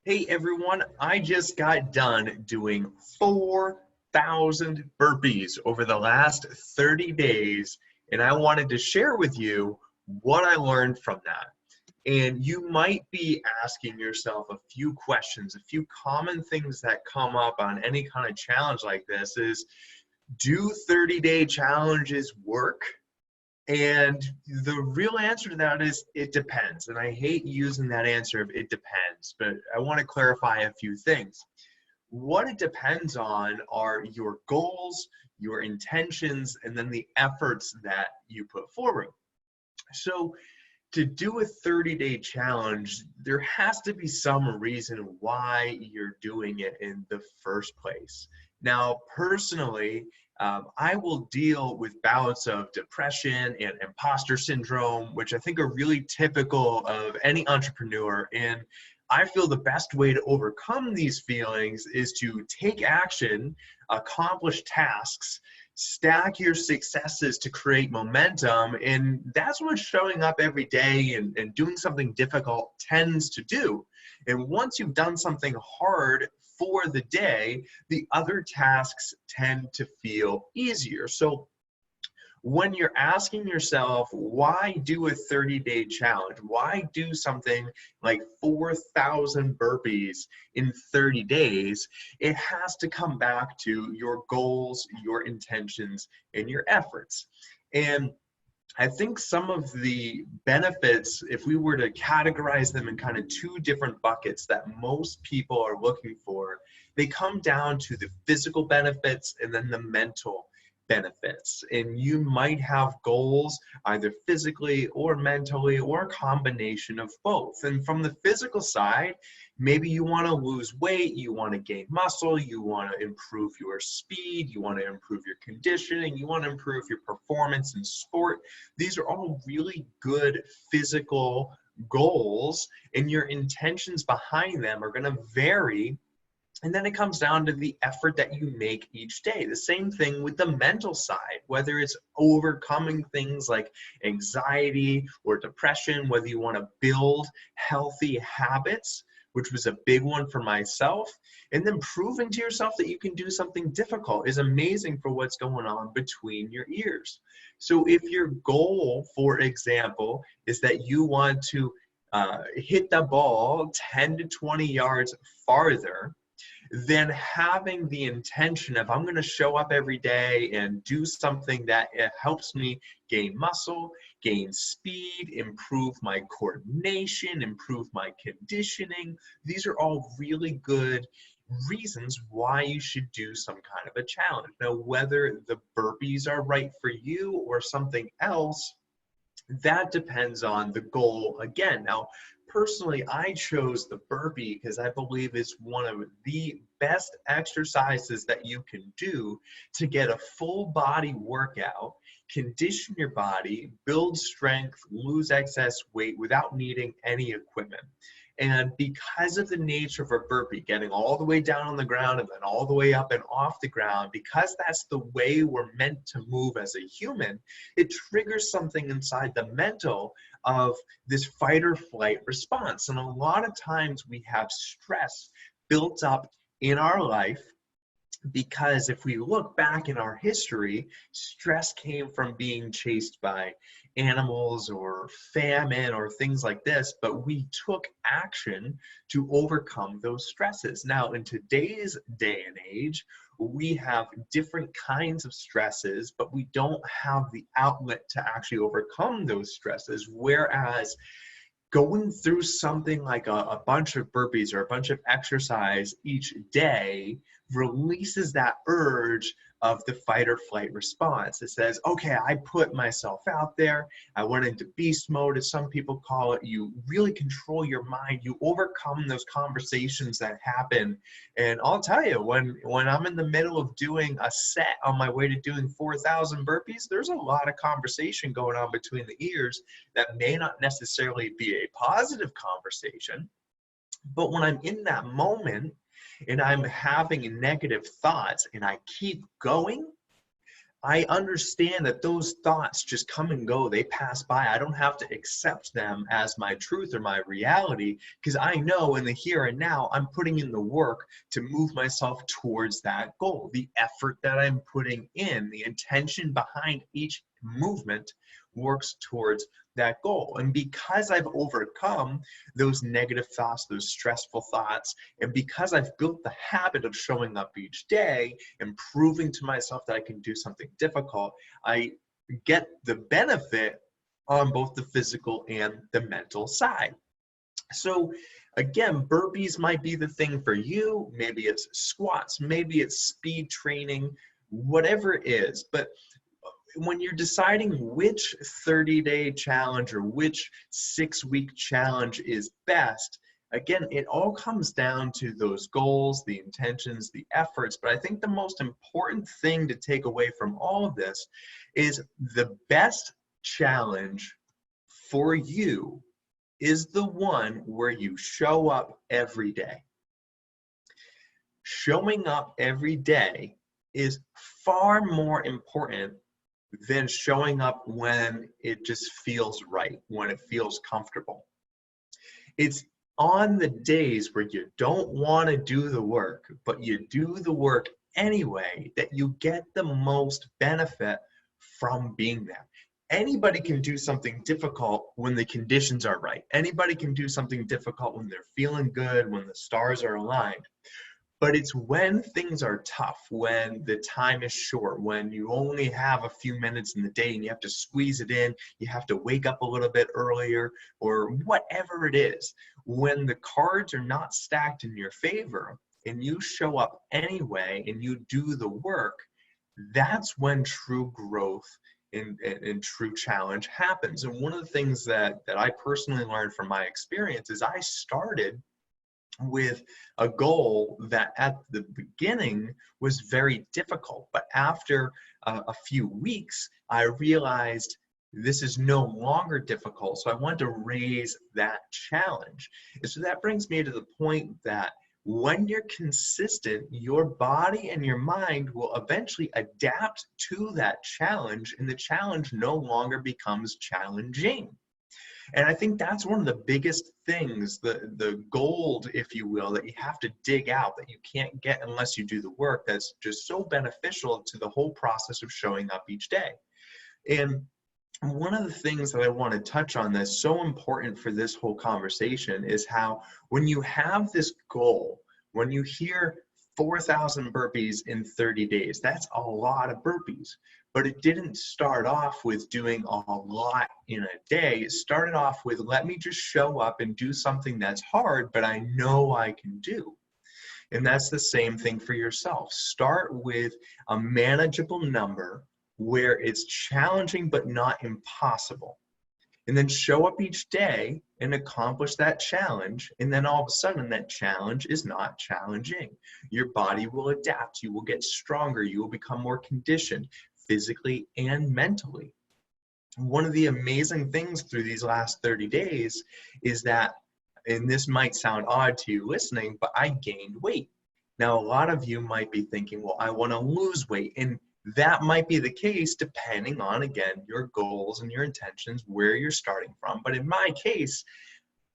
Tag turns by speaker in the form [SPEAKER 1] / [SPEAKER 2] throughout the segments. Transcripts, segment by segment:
[SPEAKER 1] Hey everyone, I just got done doing 4,000 burpees over the last 30 days, and I wanted to share with you what I learned from that. And you might be asking yourself a few questions, a few common things that come up on any kind of challenge like this is, do 30-day challenges work? And the real answer to that is it depends. And I hate using that answer of it depends, but I want to clarify a few things. What it depends on are your goals, your intentions, and then the efforts that you put forward. So to do a 30-day challenge, there has to be some reason why you're doing it in the first place. Now, personally, I will deal with bouts of depression and imposter syndrome, which I think are really typical of any entrepreneur. And I feel the best way to overcome these feelings is to take action, accomplish tasks, stack your successes to create momentum. And that's what showing up every day and doing something difficult tends to do. And once you've done something hard for the day, the other tasks tend to feel easier. So when you're asking yourself, why do a 30-day challenge? Why do something like 4,000 burpees in 30 days? It has to come back to your goals, your intentions, and your efforts. And I think some of the benefits, if we were to categorize them in kind of two different buckets that most people are looking for, they come down to the physical benefits and then the mental benefits. And you might have goals either physically or mentally or a combination of both. And from the physical side, maybe you want to lose weight, you want to gain muscle, you want to improve your speed, you want to improve your conditioning, you want to improve your performance in sport. These are all really good physical goals, and your intentions behind them are going to vary. And then it comes down to the effort that you make each day. The same thing with the mental side, whether it's overcoming things like anxiety or depression, whether you want to build healthy habits, which was a big one for myself, and then proving to yourself that you can do something difficult is amazing for what's going on between your ears. So if your goal, for example, is that you want to hit the ball 10 to 20 yards farther, then having the intention of I'm going to show up every day and do something that helps me gain muscle, gain speed, improve my coordination, improve my conditioning. These are all really good reasons why you should do some kind of a challenge. Now, whether the burpees are right for you or something else, that depends on the goal again. Now, personally, I chose the burpee because I believe it's one of the best exercises that you can do to get a full body workout, condition your body, build strength, lose excess weight without needing any equipment. And because of the nature of a burpee, getting all the way down on the ground and then all the way up and off the ground, because that's the way we're meant to move as a human, it triggers something inside the mental of this fight or flight response. And a lot of times we have stress built up in our life because if we look back in our history, stress came from being chased by animals or famine or things like this, but we took action to overcome those stresses. Now, in today's day and age, we have different kinds of stresses, but we don't have the outlet to actually overcome those stresses, whereas going through something like a bunch of burpees or a bunch of exercise each day releases that urge of the fight or flight response. It says, okay, I put myself out there. I went into beast mode, as some people call it. You really control your mind. You overcome those conversations that happen. And I'll tell you, when I'm in the middle of doing a set on my way to doing 4,000 burpees, there's a lot of conversation going on between the ears that may not necessarily be a positive conversation. But when I'm in that moment and I'm having negative thoughts and I keep going, I understand that those thoughts just come and go. They pass by. I don't have to accept them as my truth or my reality, because I know in the here and now, I'm putting in the work to move myself towards that goal. The effort that I'm putting in, the intention behind each movement works towards that goal. And because I've overcome those negative thoughts, those stressful thoughts, and because I've built the habit of showing up each day and proving to myself that I can do something difficult, I get the benefit on both the physical and the mental side. So again, burpees might be the thing for you. Maybe it's squats, maybe it's speed training, whatever it is. But when you're deciding which 30-day challenge or which 6-week challenge is best, again, it all comes down to those goals, the intentions, the efforts. But I think the most important thing to take away from all of this is the best challenge for you is the one where you show up every day. Showing up every day is far more important than showing up when it just feels right, when it feels comfortable. It's on the days where you don't want to do the work, but you do the work anyway, that you get the most benefit from being there. Anybody can do something difficult when the conditions are right. Anybody can do something difficult when they're feeling good, when the stars are aligned. But it's when things are tough, when the time is short, when you only have a few minutes in the day and you have to squeeze it in, you have to wake up a little bit earlier, or whatever it is, when the cards are not stacked in your favor and you show up anyway and you do the work, that's when true growth and true challenge happens. And one of the things that I personally learned from my experience is I started with a goal that at the beginning was very difficult. But after a few weeks, I realized this is no longer difficult. So I wanted to raise that challenge. And so that brings me to the point that when you're consistent, your body and your mind will eventually adapt to that challenge, and the challenge no longer becomes challenging. And I think that's one of the biggest things, the gold, if you will, that you have to dig out, that you can't get unless you do the work, that's just so beneficial to the whole process of showing up each day. And one of the things that I want to touch on that's so important for this whole conversation is how when you have this goal, when you hear 4,000 burpees in 30 days, that's a lot of burpees. But it didn't start off with doing a lot in a day. It started off with, let me just show up and do something that's hard, but I know I can do. And that's the same thing for yourself. Start with a manageable number where it's challenging but not impossible. And then show up each day and accomplish that challenge. And then all of a sudden that challenge is not challenging. Your body will adapt. You will get stronger. You will become more conditioned physically and mentally. One of the amazing things through these last 30 days is that, and this might sound odd to you listening, but I gained weight. Now, a lot of you might be thinking, well, I want to lose weight. And that might be the case depending on, again, your goals and your intentions, where you're starting from. But in my case,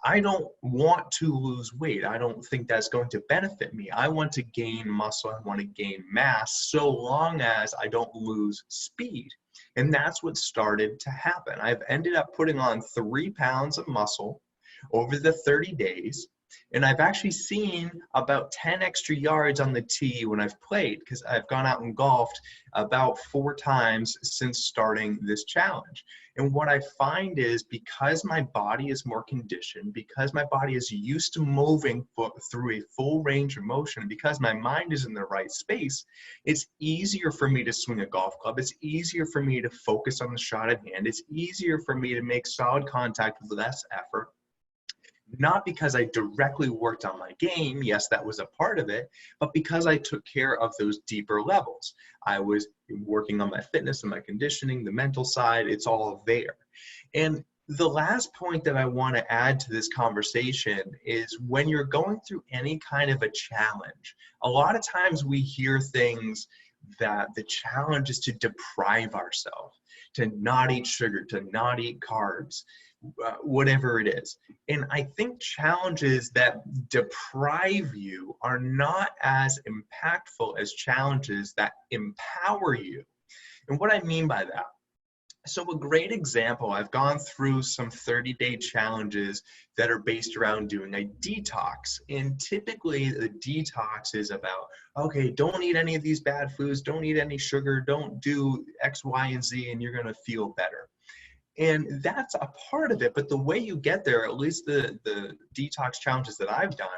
[SPEAKER 1] I don't want to lose weight. I don't think that's going to benefit me. I want to gain muscle. I want to gain mass so long as I don't lose speed. And that's what started to happen. I've ended up putting on 3 pounds of muscle over the 30 days. And I've actually seen about 10 extra yards on the tee when I've played, because I've gone out and golfed about 4 times since starting this challenge. And what I find is, because my body is more conditioned, because my body is used to moving through a full range of motion, because my mind is in the right space, it's easier for me to swing a golf club. It's easier for me to focus on the shot at hand. It's easier for me to make solid contact with less effort. Not because I directly worked on my game, yes, that was a part of it, but because I took care of those deeper levels. I was working on my fitness and my conditioning, the mental side, it's all there. And the last point that I want to add to this conversation is, when you're going through any kind of a challenge, a lot of times we hear things that the challenge is to deprive ourselves, to not eat sugar, to not eat carbs, whatever it is. And I think challenges that deprive you are not as impactful as challenges that empower you. And what I mean by that, so a great example, I've gone through some 30-day challenges that are based around doing a detox. And typically the detox is about, okay, don't eat any of these bad foods, don't eat any sugar, don't do X, Y, and Z, and you're gonna feel better. And that's a part of it, but the way you get there, at least the detox challenges that I've done,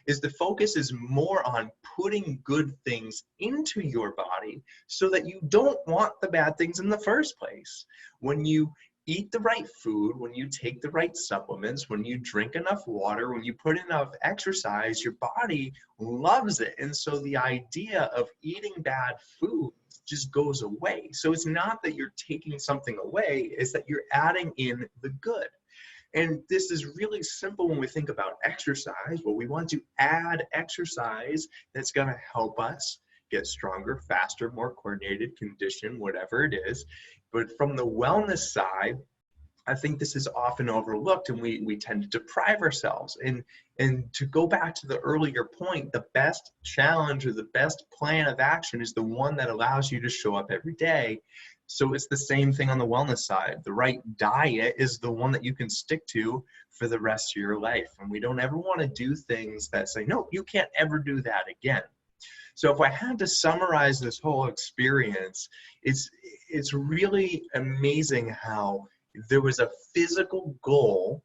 [SPEAKER 1] is the focus is more on putting good things into your body so that you don't want the bad things in the first place. When you eat the right food, when you take the right supplements, when you drink enough water, when you put enough exercise, your body loves it. And so the idea of eating bad food just goes away. So it's not that you're taking something away, it's that you're adding in the good. And this is really simple when we think about exercise. Well, we want to add exercise that's going to help us get stronger, faster, more coordinated, conditioned, whatever it is. But from the wellness side, I think this is often overlooked, and we tend to deprive ourselves. And to go back to the earlier point, the best challenge or the best plan of action is the one that allows you to show up every day. So it's the same thing on the wellness side. The right diet is the one that you can stick to for the rest of your life. And we don't ever want to do things that say, no, you can't ever do that again. So if I had to summarize this whole experience, it's really amazing how there was a physical goal,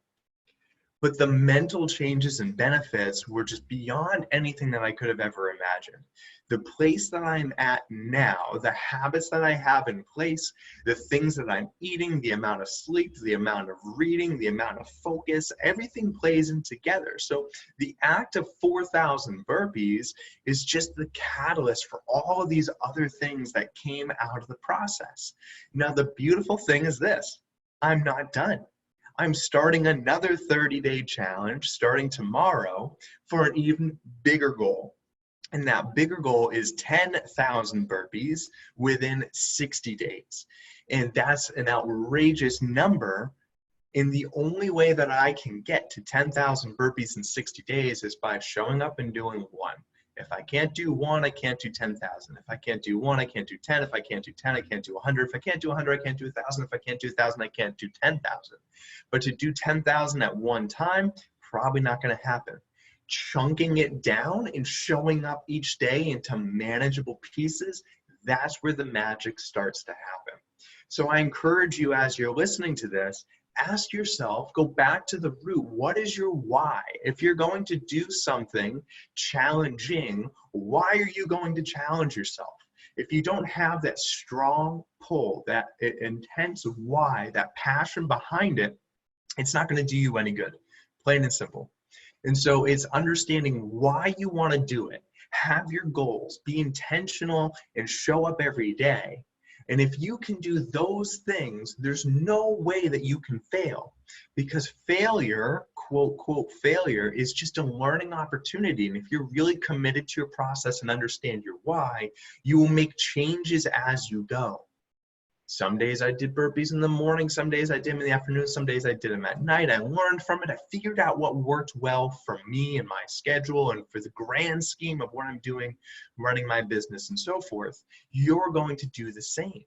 [SPEAKER 1] but the mental changes and benefits were just beyond anything that I could have ever imagined. The place that I'm at now, the habits that I have in place, the things that I'm eating, the amount of sleep, the amount of reading, the amount of focus, everything plays in together. So the act of 4,000 burpees is just the catalyst for all of these other things that came out of the process. Now, the beautiful thing is this: I'm not done. I'm starting another 30-day challenge starting tomorrow for an even bigger goal. And that bigger goal is 10,000 burpees within 60 days. And that's an outrageous number. And the only way that I can get to 10,000 burpees in 60 days is by showing up and doing one. If I can't do one, I can't do 10,000. If I can't do one, I can't do 10. If I can't do 10, I can't do 100. If I can't do 100, I can't do 1,000. If I can't do 1,000, I can't do 10,000. But to do 10,000 at one time, probably not going to happen. Chunking it down and showing up each day into manageable pieces, that's where the magic starts to happen. So I encourage you, as you're listening to this, ask yourself, go back to the root. What is your why? If you're going to do something challenging, why are you going to challenge yourself? If you don't have that strong pull, that intense why, that passion behind it, it's not going to do you any good, plain and simple. And so it's understanding why you want to do it. Have your goals, be intentional, and show up every day. And if you can do those things, there's no way that you can fail, because failure, quote, quote, failure is just a learning opportunity. And if you're really committed to your process and understand your why, you will make changes as you go. Some days I did burpees in the morning, some days I did them in the afternoon, some days I did them at night. I learned from it. I figured out what worked well for me and my schedule and for the grand scheme of what I'm doing, running my business and so forth. You're going to do the same.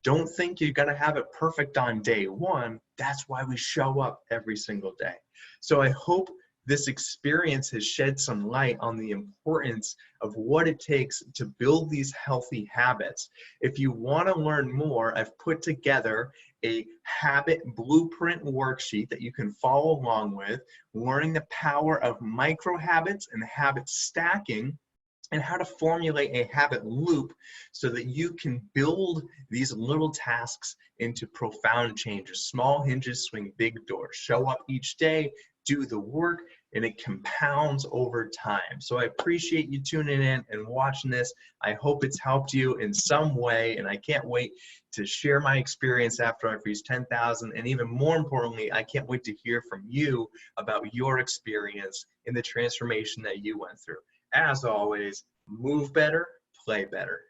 [SPEAKER 1] Don't think you're going to have it perfect on day one. That's why we show up every single day. So I hope this experience has shed some light on the importance of what it takes to build these healthy habits. If you want to learn more, I've put together a habit blueprint worksheet that you can follow along with, learning the power of micro habits and habit stacking, and how to formulate a habit loop so that you can build these little tasks into profound changes. Small hinges swing big doors. Show up each day, do the work, and it compounds over time. So I appreciate you tuning in and watching this. I hope it's helped you in some way, and I can't wait to share my experience after I've reached 10,000. And even more importantly, I can't wait to hear from you about your experience in the transformation that you went through. As always, move better, play better.